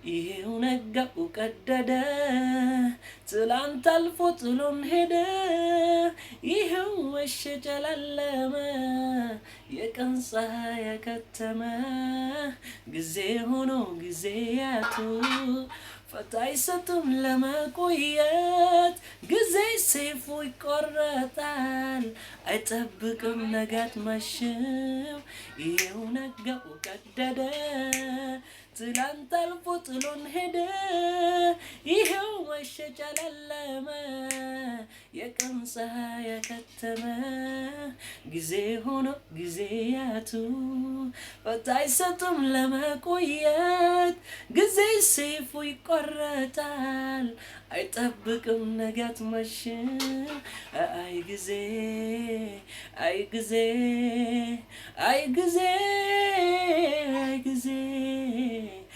ይሄው ነጋ ቀደደ ትላንት አልፎ ጥሎን ሄደ ይሄው መሸ ጨለመ የቀን ፀሐይ ከተመ ጊዜ ሆኖ ጊዜያቱ ፈታ አይሰጡም ለመቆየት ጊዜ ሰይፉ ይቆረጣል አይጠብቅም ነጋት መሽም ይሄው ነጋ ቀደደ ትላንት አልፎ ጥሎን ሄደ ይሄው መሸ ጨለመ የቀን ፀሐይ ከተመ ጊዜ ሆኖ ጊዜያቱ ፈታ አይሰጡም ለመቆየት ጊዜ ሰይፉ ይቆረጣል አይጠብቅም ነጋት መሽም አይ ጊዜ አይ ጊዜ አይ ጊዜ አይ ጊዜ